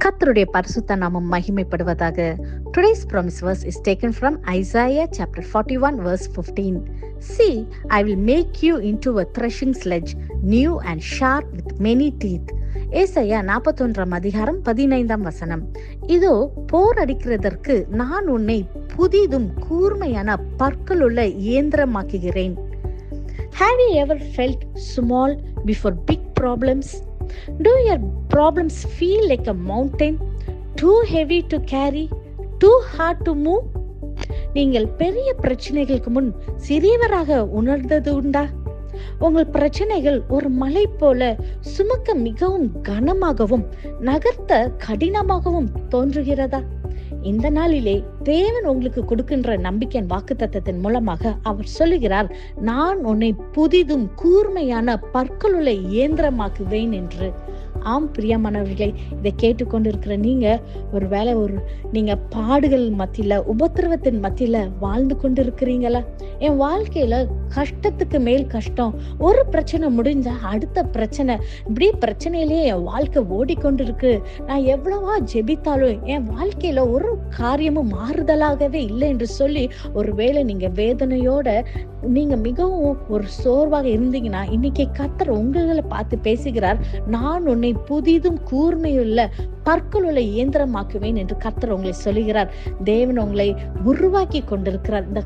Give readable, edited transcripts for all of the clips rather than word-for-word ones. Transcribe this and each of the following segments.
கர்த்தருடைய பரிசுத்த நாமம் மகிமைப்படுவதாக. Today's promise verse is taken from Isaiah chapter 41 verse 15. See, I will make you into a threshing sledge, new and sharp with many teeth. ஏசாயா 41 அதிகாரம் 15 வசனம். இதோ போர் அடிக்கிறதற்கு நான் உன்னை புதிதும் கூர்மையான பற்களுள்ள இயந்திரமாக்குகிறேன். Have you ever felt small before big problems? Do your problems feel like a mountain, too heavy to carry, too hard to move? நீங்கள் பெரிய பிரச்சனைகளுக்கு முன் சிறியவராக உணர்ந்தது உண்டா? உங்கள் பிரச்சனைகள் ஒரு மலை போல சுமக்க மிகவும் கனமாகவும் நகர்த்த கடினமாகவும் தோன்றுகிறதா? இந்த நாளிலே தேவன் உங்களுக்கு கொடுக்கின்ற நம்பிக்கையின் வாக்குத்தத்தத்தின் மூலமாக அவர் சொல்லுகிறார், நான் உன்னை புதிதும் கூர்மையான பற்களுள்ள இயந்திரமாக்குவேன் என்று. ஆம் பிரியமானவர்களே, இதை கேட்டுக்கொண்டிருக்கிற நீங்க ஒருவேளை நீங்க பாடுகள் மத்தியில, உபத்திரவத்தின் மத்தியில வாழ்ந்து கொண்டு இருக்கிறீங்களா? என் வாழ்க்கையில கஷ்டத்துக்கு மேல் கஷ்டம், ஒரு பிரச்சனை முடிஞ்சா அடுத்த பிரச்சனை, இப்படி பிரச்சனையிலேயே என் வாழ்க்கை ஓடிக்கொண்டிருக்கு. நான் எவ்வளவா ஜெபித்தாலும் என் வாழ்க்கையில ஒரு காரியமும் மாறுதலாகவே இல்லை என்று சொல்லி ஒருவேளை நீங்க வேதனையோட நீங்க மிகவும் ஒரு சோர்வாக இருந்தீங்கன்னா, இன்னைக்கு கர்த்தர் உங்களை பார்த்து பேசுகிறார், நான் உன்னை புதிதும் கூர்மையுள்ள பற்களுள்ள இயந்திரமாக்குவேன் என்று கர்த்தர் உங்களை சொல்லுகிறார். தேவன் உங்களை உருவாக்கி கொண்டிருக்கிறார். இந்த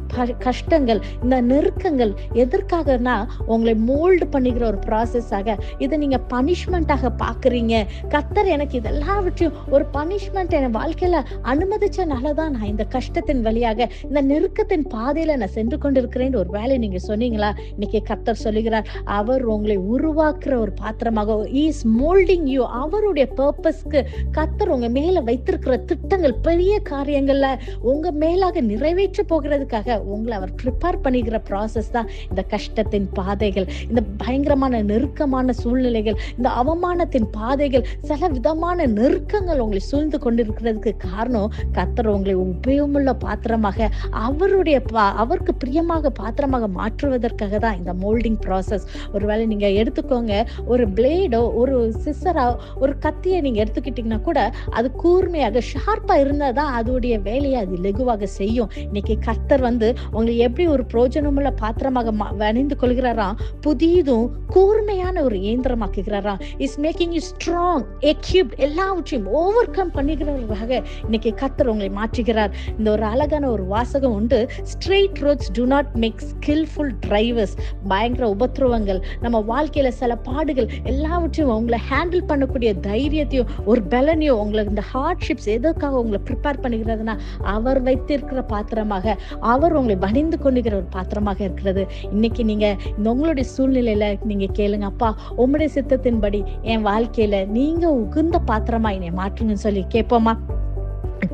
கஷ்டங்கள், இந்த நெருக்கங்கள் எதற்காகனா உங்களை மோல்டு பண்ணுகிற ஒரு ப்ராசஸாக. இதை நீங்க பனிஷ்மெண்டாக பாக்குறீங்க. கர்த்தர் எனக்கு இதெல்லாவற்றையும் ஒரு பனிஷ்மெண்ட் என் வாழ்க்கையில அனுமதிச்சனாலதான் நான் இந்த கஷ்டத்தின் வழியாக, இந்த நெருக்கத்தின் பாதையில நான் சென்று கொண்டிருக்கிறேன் ஒரு வேலை நீங்க சொன்னீங்களா? இன்னைக்கு கர்த்தர் சொல்லுகிறார், அவர் உங்களை உருவாக்குற ஒரு பாத்திரமாக, இஸ் மோல்டிங் யூ. அவருடைய பர்பஸ்க்கு கர்த்தர் உங்க மேல வைத்திருக்கிற திட்டங்கள், பெரிய காரியங்கள்ல உங்க மேலாக நிறைவேற்ற போகிறதுக்காக உங்களை அவர் ப்ரிப்பேர் பண்ணிக்கிற ப்ராசஸ் தான் இந்த கஷ்டத்தின் பாதைகள், இந்த பயங்கரமான நெருக்கமான சூழ்நிலைகள், இந்த அவமானத்தின் பாதைகள், சில விதமான நெருக்கங்கள் உங்களை சூழ்ந்து கொண்டிருக்கிறதுக்கு காரணம் கர்த்தர் உங்களை உபயோகமுள்ள பாத்திரமாக, அவருக்கு பிரியமாக பாத்திரமாக மாற்றுவதற்காக தான் இந்த மோல்டிங் ப்ராசஸ். ஒருவேளை நீங்க எடுத்துக்கோங்க, ஒரு பிளேடோ ஒரு சிசரா ஒரு கத்தியை நீங்க எடுத்துக்கிட்டீங்கன்னா கூட அது கூர்மையாக ஷார்ப்பா இருந்தாதான் அதோடைய வேலையை அது லெகுவாக செய்யும். இன்னைக்கு கர்த்தர் உங்களை எப்படி ஒரு பிரோஜனமுள்ள பாத்திரமாக அணிந்து கொள்கிறாராம், புதிதும் கூர்மையான ஒரு இயந்திரமாக்குகிறாராம். Is making you strong, equipped, எல்லாவற்றையும் ஓவர் கம் பண்ணுகிறவர்களாக இன்னைக்கு கர்த்தர் உங்களை மாற்றுகிறார். இந்த ஒரு அழகான ஒரு வாசகம் உண்டு, straight roads do not make skilful drivers. பயங்கர உபத்திரவங்கள், நம்ம வாழ்க்கையில சில பாடுகள் எல்லாவற்றையும் உங்களை ஹேண்டில் பண்ணக்கூடிய தைரியத்தையும் ஒரு பலனையும், உங்களுக்கு இந்த ஹார்ட்ஷிப்ஸ் எதற்காக உங்களை ப்ரிப்பேர் பண்ணுகிறதுனா அவர் வைத்திருக்கிற பாத்திரமாக, அவர் உங்களை வணிந்து கொண்டுகிற ஒரு பாத்திரமாக இருக்கிறது. இன்னைக்கு நீங்க உங்களுடைய சூழ்நிலையில நீங்க கேளுங்க, அப்பா உம்முடைய சித்தத்தின்படி என் வாழ்க்கையில நீங்க உகுந்த பாத்திரமா என்னை மாற்றுங்கன்னு சொல்லி கேட்போமா?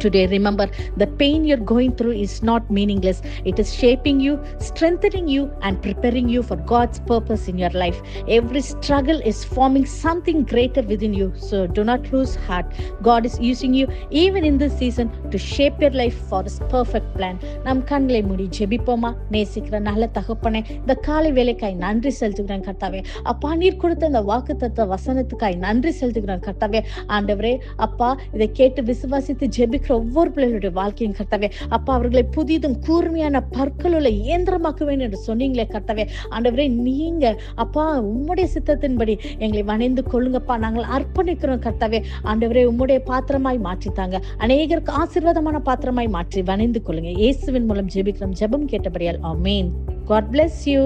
Today, remember, the pain you're going through is not meaningless. It is shaping you, strengthening you, and preparing you for God's purpose in your life. Every struggle is forming something greater within you. So do not lose heart. God is using you even in this season to shape your life for His perfect plan. நம் கண்களை மூடி ஜெபிப்போமா? நேசிக்கிற நல்ல தகப்பனே, இந்த காலை வேலைக்காய் நன்றி செலுத்துகிறேன் கர்த்தாவே. அப்பா, நீர் கொடுத்த இந்த வாக்குத்தத்த வசனத்துக்காய் நன்றி செலுத்துகிறேன் கர்த்தாவே. ஆண்டவரே அப்பா, இதை கேட்டு விசுவாசித்து ஜெபிக்கிற ஒவ்வொரு பிள்ளைகளுடைய வாழ்க்கையும் கர்த்தாவே, அப்பா அவர்களை புதிதும் கூர்மையான பற்களுள்ள இயந்திரமாக்குவேன் என்று சொன்னீங்களே கர்த்தாவே. ஆண்டவரே, நீங்க அப்பா உம்முடைய சித்தத்தின்படி எங்களை வணைந்து கொள்ளுங்கப்பா. நாங்கள் அர்ப்பணிக்கிறோம் கர்த்தாவே. ஆண்டவரே, உம்முடைய பாத்திரமாய் மாற்றித்தாங்க, அநேகருக்கு ஆசீர்வாதமான பாத்திரமாய் மாற்றி வணைந்து கொள்ளுங்க. இயேசுவின் மூலம் ஜெபிக்கிறோம், ஜெபம் கேட்டபடியால் ஆமென். God bless you.